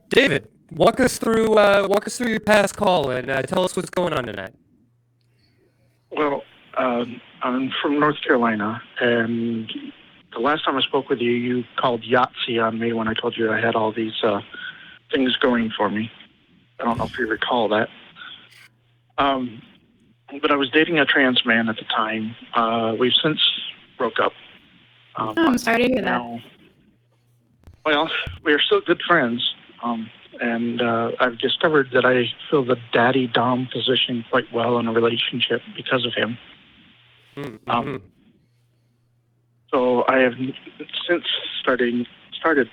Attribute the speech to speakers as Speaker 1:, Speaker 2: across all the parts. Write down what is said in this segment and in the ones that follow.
Speaker 1: David, walk us through your past call and tell us what's going on tonight.
Speaker 2: Well, I'm from North Carolina, and the last time I spoke with you, you called Yahtzee on me when I told you I had all these things going for me. I don't know if you recall that. But I was dating a trans man at the time. We've since broke up.
Speaker 3: I'm sorry to hear that.
Speaker 2: Well, we are still good friends. And I've discovered that I feel the daddy-dom position quite well in a relationship because of him.
Speaker 1: Mm-hmm.
Speaker 2: So I have since started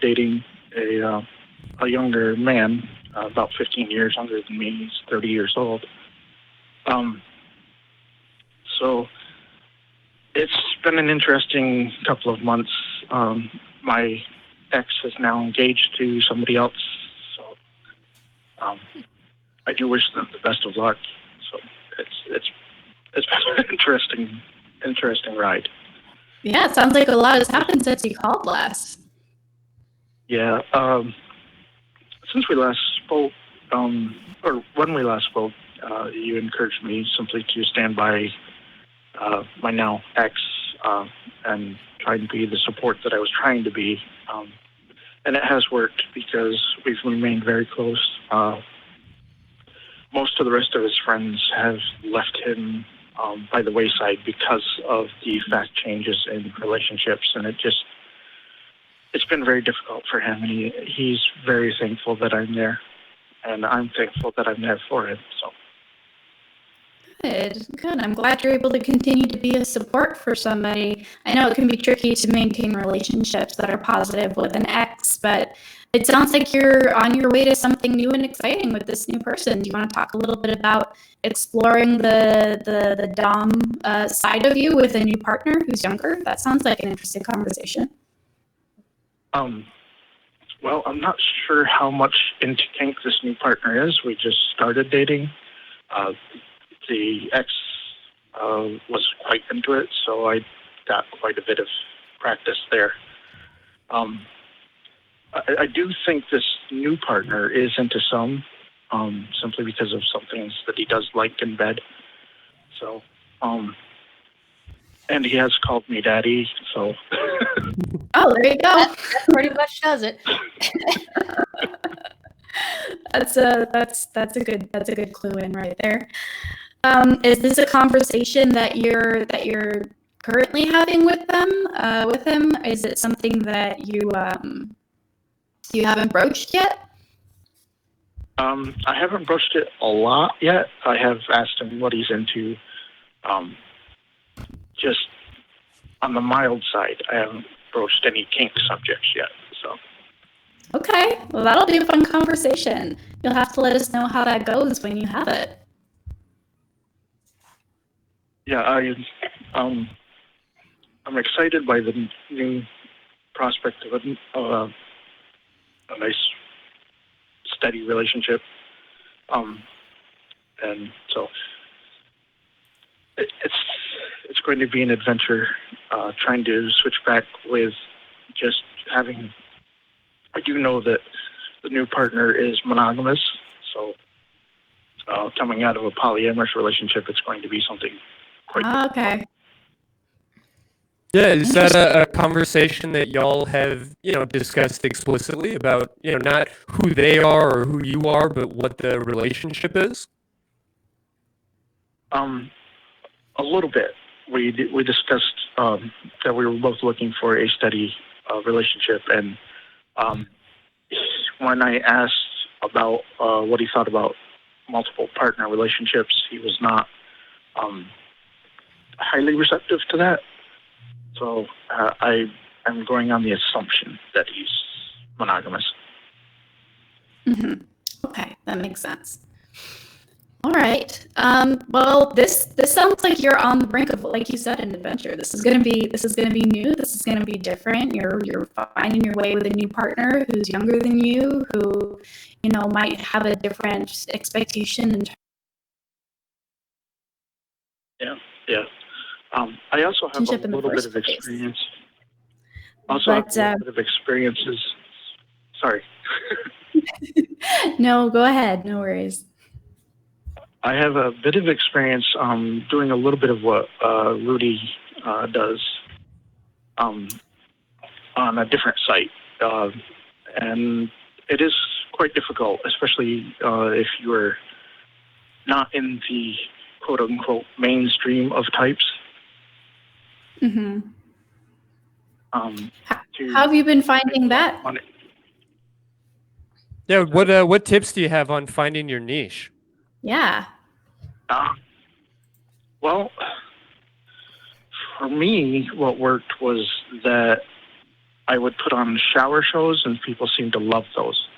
Speaker 2: dating a younger man, about 15 years younger than me. He's 30 years old. So it's been an interesting couple of months. My ex is now engaged to somebody else. I do wish them the best of luck. So it's been an interesting ride.
Speaker 3: Yeah, it sounds like a lot has happened since you called last.
Speaker 2: Yeah. Since we last spoke, or when we last spoke, you encouraged me simply to stand by my now ex and try to be the support that I was trying to be. And it has worked because we've remained very close. Most of the rest of his friends have left him by the wayside because of the fast changes in relationships, and it's been very difficult for him, and he's very thankful that I'm there, and I'm thankful that I'm there for him. So
Speaker 3: Good. I'm glad you're able to continue to be a support for somebody. I know it can be tricky to maintain relationships that are positive with an ex, but it sounds like you're on your way to something new and exciting with this new person. Do you want to talk a little bit about exploring the dom side of you with a new partner who's younger? That sounds like an interesting conversation.
Speaker 2: Well, I'm not sure how much into kink this new partner is. We just started dating. The ex was quite into it, so I got quite a bit of practice there. I do think this new partner is into some, simply because of some things that he does like in bed. So, and he has called me daddy, so.
Speaker 3: Oh, there you go.
Speaker 4: That pretty much does it.
Speaker 3: That's a good clue in right there. Is this a conversation that you're currently having with him? Is it something that you haven't broached yet?
Speaker 2: I haven't broached it a lot yet. I have asked him what he's into, just on the mild side. I haven't broached any kink subjects yet. So.
Speaker 3: Okay, well that'll be a fun conversation. You'll have to let us know how that goes when you have it.
Speaker 2: Yeah, I'm excited by the new prospect of a nice, steady relationship. And so it's going to be an adventure, trying to switch back with just having. I do know that the new partner is monogamous, so coming out of a polyamorous relationship, it's going to be something quite
Speaker 3: okay.
Speaker 1: Yeah, is that a conversation that y'all have, discussed explicitly about, not who they are or who you are, but what the relationship is?
Speaker 2: A little bit. We discussed that we were both looking for a steady relationship, and when I asked about what he thought about multiple partner relationships, he was not highly receptive to that. So I'm going on the assumption that he's monogamous.
Speaker 3: Mm-hmm. Okay, that makes sense. All right. Well, this sounds like you're on the brink of, like you said, an adventure. This is gonna be new. This is gonna be different. You're finding your way with a new partner who's younger than you, who might have a different expectation.
Speaker 2: Yeah. I also have a little bit of experience. Sorry. Sorry.
Speaker 3: No, go ahead. No worries.
Speaker 2: I have a bit of experience doing a little bit of what Rudy does on a different site. And it is quite difficult, especially if you are not in the quote-unquote mainstream of types.
Speaker 3: Mm-hmm. How have you been finding that?
Speaker 1: Yeah, what tips do you have on finding your niche?
Speaker 3: Yeah.
Speaker 2: Well, for me, what worked was that I would put on shower shows, and people seemed to love those.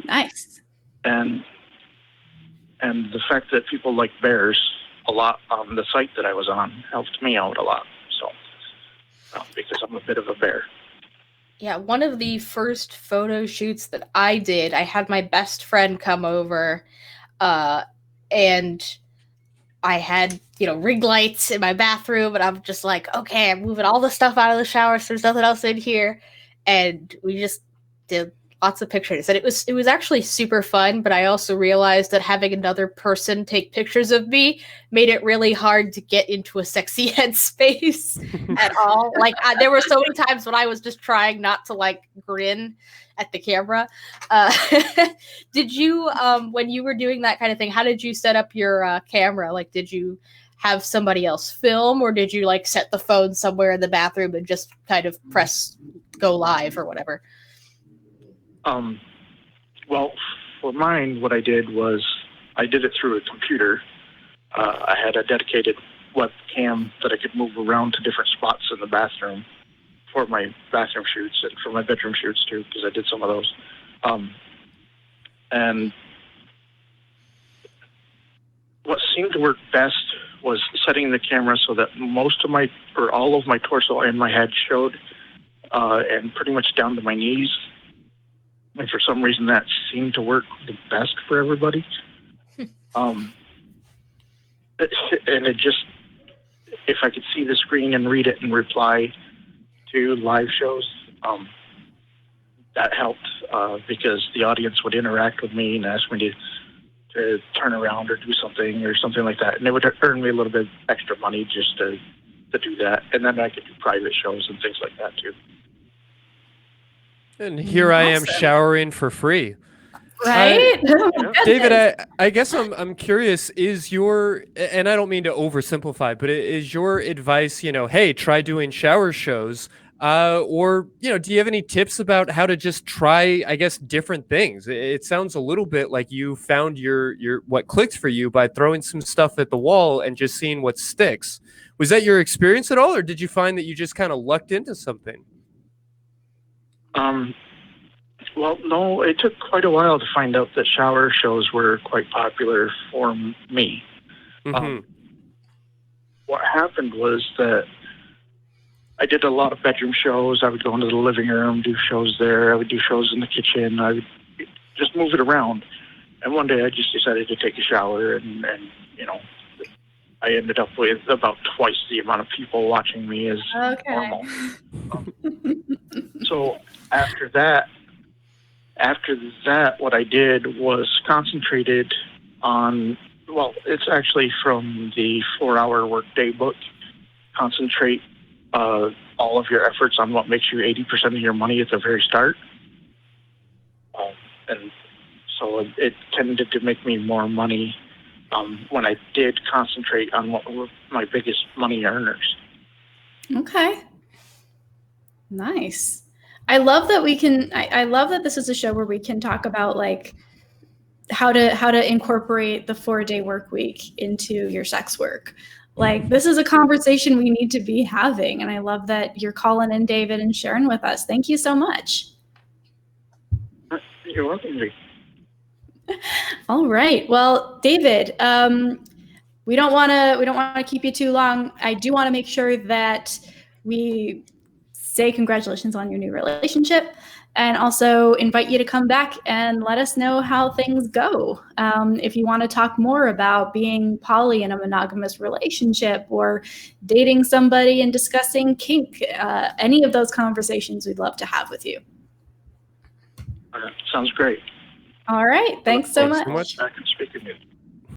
Speaker 3: Nice.
Speaker 2: And the fact that people like bears a lot on the site that I was on helped me out a lot. So, because I'm a bit of a bear.
Speaker 4: Yeah, one of the first photo shoots that I did, I had my best friend come over, and I had, ring lights in my bathroom, and I'm just like, okay, I'm moving all the stuff out of the shower, so there's nothing else in here. And we just did lots of pictures. And it was actually super fun, but I also realized that having another person take pictures of me made it really hard to get into a sexy headspace at all. Like, there were so many times when I was just trying not to, grin at the camera. Did you, when you were doing that kind of thing, how did you set up your camera? Like, did you have somebody else film, or did you, set the phone somewhere in the bathroom and just kind of press go live or whatever?
Speaker 2: Well, for mine, what I did was I did it through a computer. I had a dedicated webcam that I could move around to different spots in the bathroom for my bathroom shoots and for my bedroom shoots too, because I did some of those. And what seemed to work best was setting the camera so that all of my torso and my head showed, and pretty much down to my knees. And for some reason, that seemed to work the best for everybody. And it just, if I could see the screen and read it and reply to live shows, that helped because the audience would interact with me and ask me to turn around or do something like that. And it would earn me a little bit extra money just to do that. And then I could do private shows and things like that too.
Speaker 1: And here I am showering for free.
Speaker 3: Right?
Speaker 1: David, I guess I'm curious, is your, and I don't mean to oversimplify, but is your advice, hey, try doing shower shows, or, do you have any tips about how to just try, I guess, different things? It sounds a little bit like you found your what clicked for you by throwing some stuff at the wall and just seeing what sticks. Was that your experience at all, or did you find that you just kind of lucked into something?
Speaker 2: Well, no, it took quite a while to find out that shower shows were quite popular for me.
Speaker 1: Mm-hmm.
Speaker 2: What happened was that I did a lot of bedroom shows. I would go into the living room, do shows there. I would do shows in the kitchen. I would just move it around. And one day I just decided to take a shower, and I ended up with about twice the amount of people watching me as normal. So after that, what I did was concentrated on, well, it's actually from the 4-hour workday book. Concentrate all of your efforts on what makes you 80% of your money at the very start. And so it tended to make me more money when I did concentrate on what were my biggest money earners.
Speaker 3: Okay. Nice. I love that I love that this is a show where we can talk about how to incorporate the 4-day work week into your sex work. This is a conversation we need to be having. And I love that you're calling in, David, and sharing with us. Thank you so much.
Speaker 2: You're welcome.
Speaker 3: All right. Well, David, we don't want to keep you too long. I do want to make sure that we say congratulations on your new relationship, and also invite you to come back and let us know how things go. If you want to talk more about being poly in a monogamous relationship, or dating somebody and discussing kink, any of those conversations we'd love to have with you.
Speaker 2: All right, sounds great.
Speaker 3: All right. Thanks so
Speaker 1: Thanks
Speaker 3: much.
Speaker 1: so much.
Speaker 2: Back and speaking to you.